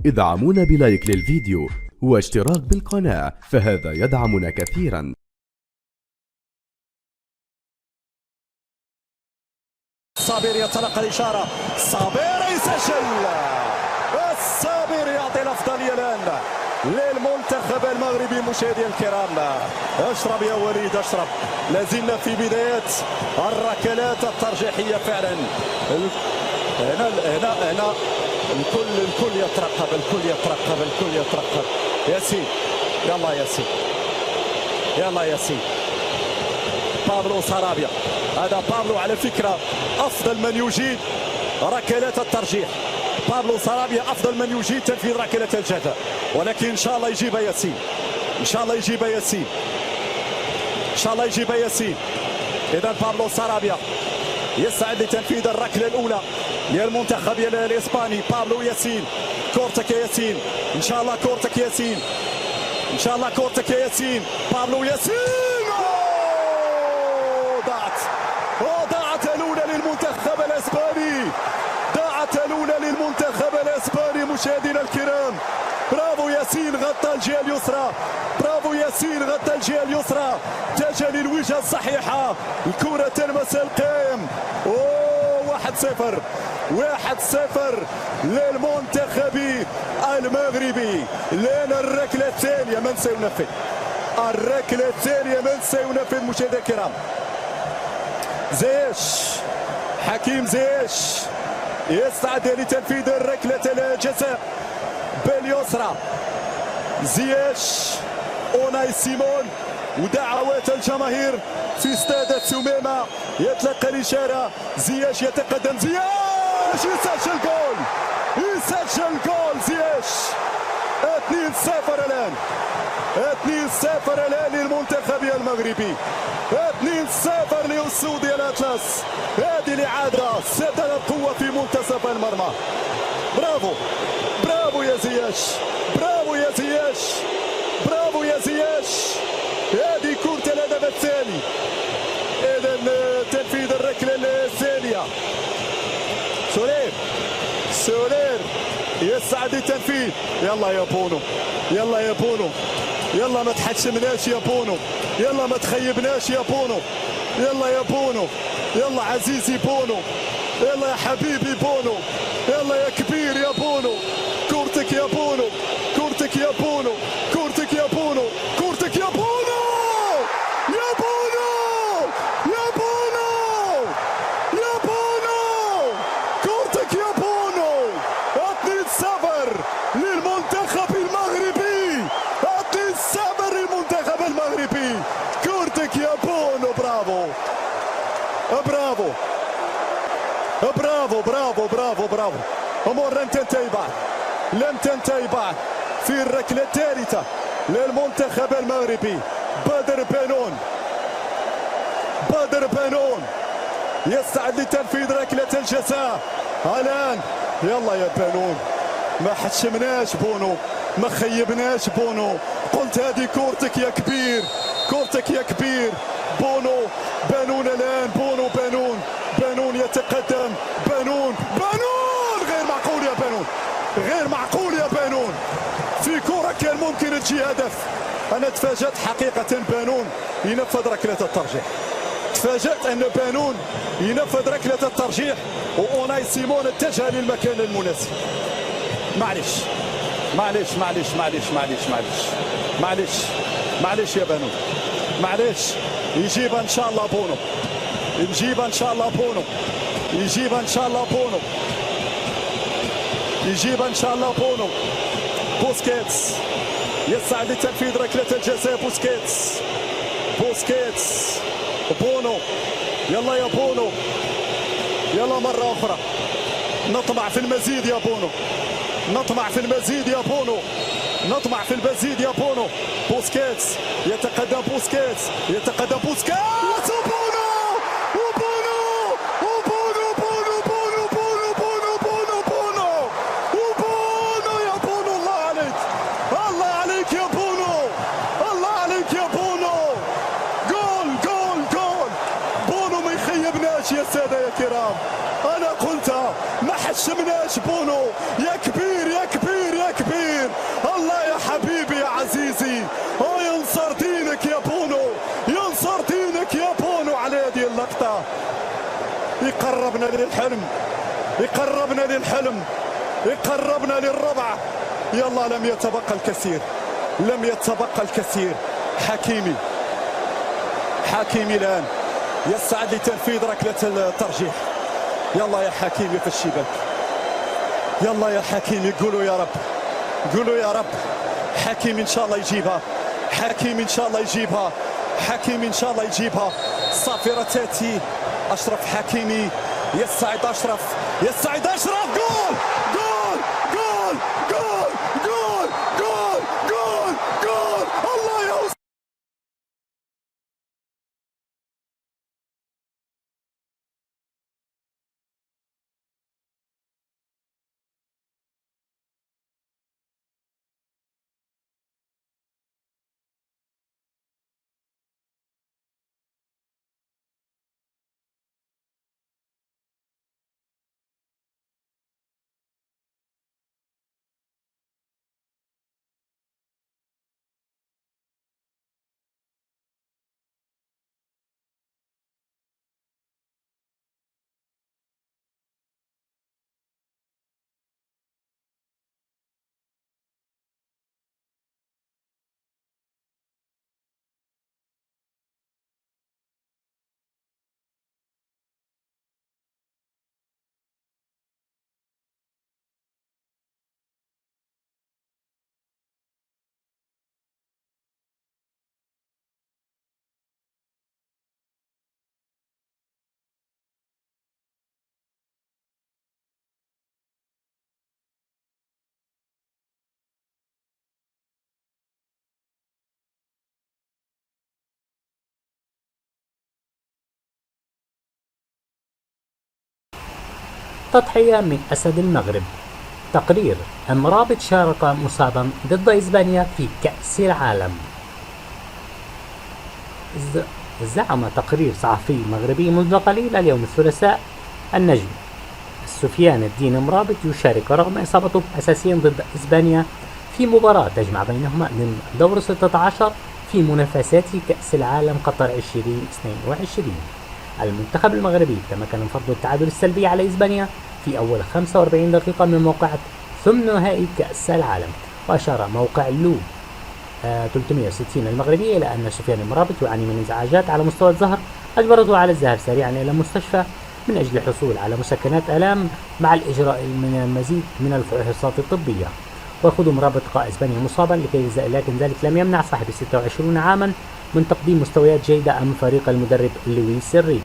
ادعمونا بلايك للفيديو واشتراك بالقناة، فهذا يدعمنا كثيرا. صابر يتلقى الإشارة، صابر يسجل. الصابر يعطي الأفضلية الآن للمنتخب المغربي. مشاهدينا الكرام، اشرب يا وليد اشرب. لازلنا في بدايات الركلات الترجيحية فعلا. هنا الكل يترقب. ياسين، يلا ياسين. بابلو سارابيا، هذا بابلو على فكرة أفضل من يجيد ركلات الترجيح. بابلو سارابيا أفضل من يجيد تنفيذ ركلات الجزاء، ولكن إن شاء الله يجيبها ياسين. إذا بابلو سارابيا يسعد لتنفيذ الركلة الأولى للمنتخب الإسباني. بابلو ياسين، كورتك يا ياسين، إن شاء الله كورتك يا ياسين. بابلو ياسين، ضاعت الأولى للمنتخب الإسباني. مشاهدينا الكرام، برافو ياسين، غطى الجهة اليسرى، اتجه للوجهة الصحيحة، الكرة تلمس القائم. 1-0 للمنتخب المغربي. لأن الركلة الثانية من سينفذ. مشاهدينا الكرام، حكيم زيش يستعد لتنفيذ الركلة الجزاء باليسرى. زياش، أوناي سيمون، ودعوات الجماهير في استاد سميمة. يتلقى الإشارة، زياش يتقدم، زياش يسجل جول زياش. 2-0 الآن للمنتخب المغربي. 2-0 لأسود الأطلس. هذه الإعادة ستلعب القوة في منتصف المرمى. برافو يا زياش. هذه كرة الهدف الثاني. إذا تنفيذ الركلة الثانية. سولير يسعد التنفيذ. يلا يا بونو، يلا ما تحشمناش يا بونو، يلا ما تخيبناش يا بونو، يلا يا بونو، يلا عزيزي بونو، يلا يا حبيبي بونو، يلا يا كبير يا بونو. كورتك يا بونو. للمنتخب المغربي. 2-0 للمنتخب المغربي. كورتك يا بونو. برافو. أمور لم تنتهي بعد في الركلة الثالثة للمنتخب المغربي. بدر بنون يستعد لتنفيذ ركلة الجزاء الآن. يلا يا بنون، ما حشمناش بونو، ما خيبناش بونو. قلت هذه كورتك يا كبير. بنون الآن. بنون يتقدم. بنون غير معقول يا بنون. في كرة كان ممكن تجي هدف. أنا تفاجأت حقيقة بنون ينفذ ركلة الترجيح. تفاجأت أن بنون ينفذ ركلة الترجيح، وأوناي سيمون اتجه للمكان المناسب. معليش يا بنون، يجيبها إن شاء الله بونو. يجيبها إن شاء الله بونو. بوسكيتس يسعد لتنفيذ ركلة الجزاء. بوسكيتس. بونو، يلا يا بونو، يلا مرة أخرى. نطمع في المزيد يا بونو. بوسكيتس يتقدم. يا سادة يا كرام، أنا قلتها، ما حشمناش بونو. يا كبير يقربنا للحلم، يقربنا للحلم، يقربنا للربع. يلا لم يتبقى الكثير، لم يتبقى الكثير. حكيمي الآن يسعد لتنفيذ ركلة الترجيح. يلا يا حكيمي في الشباك، يلا يا حكيمي، قولوا يا رب، قولوا يا رب. حكيمي إن شاء الله يجيبها، حكيمي إن شاء الله يجيبها، حكيمي إن شاء الله يجيبها. صافرة تاتي، أشرف حكيمي، يسعد أشرف، يسعد أشرف، جول جول جول جول جول جول جول جول. الله يا أستاذ. تضحية من أسد المغرب. تقرير: المرابط شارك مصابا ضد إسبانيا في كأس العالم. زعم تقرير صحفي مغربي منذ قليل اليوم الثلاثاء النجم سفيان الدين مرابط يشارك رغم إصابته أساسيا ضد إسبانيا في مباراة تجمع بينهما من دور 16 في منافسات كأس العالم قطر 2022. المنتخب المغربي تمكن من فرض التعادل السلبي على إسبانيا في أول 45 دقيقة من موقعة ثمن نهائي كأس العالم. وأشار موقع لو 360 المغربي إلى أن سفيان المرابط يعاني من انزعاجات على مستوى الظهر أجبرته على الذهاب سريعا إلى المستشفى من أجل الحصول على مسكنات آلام مع الإجراء من المزيد من الفحوصات الطبية. ويخوض مرابط لقاء إسبانيا مصابا لكن ذلك لم يمنع صاحب 26 عاما من تقديم مستويات جيدة أمام فريق المدرب لويس إنريكي.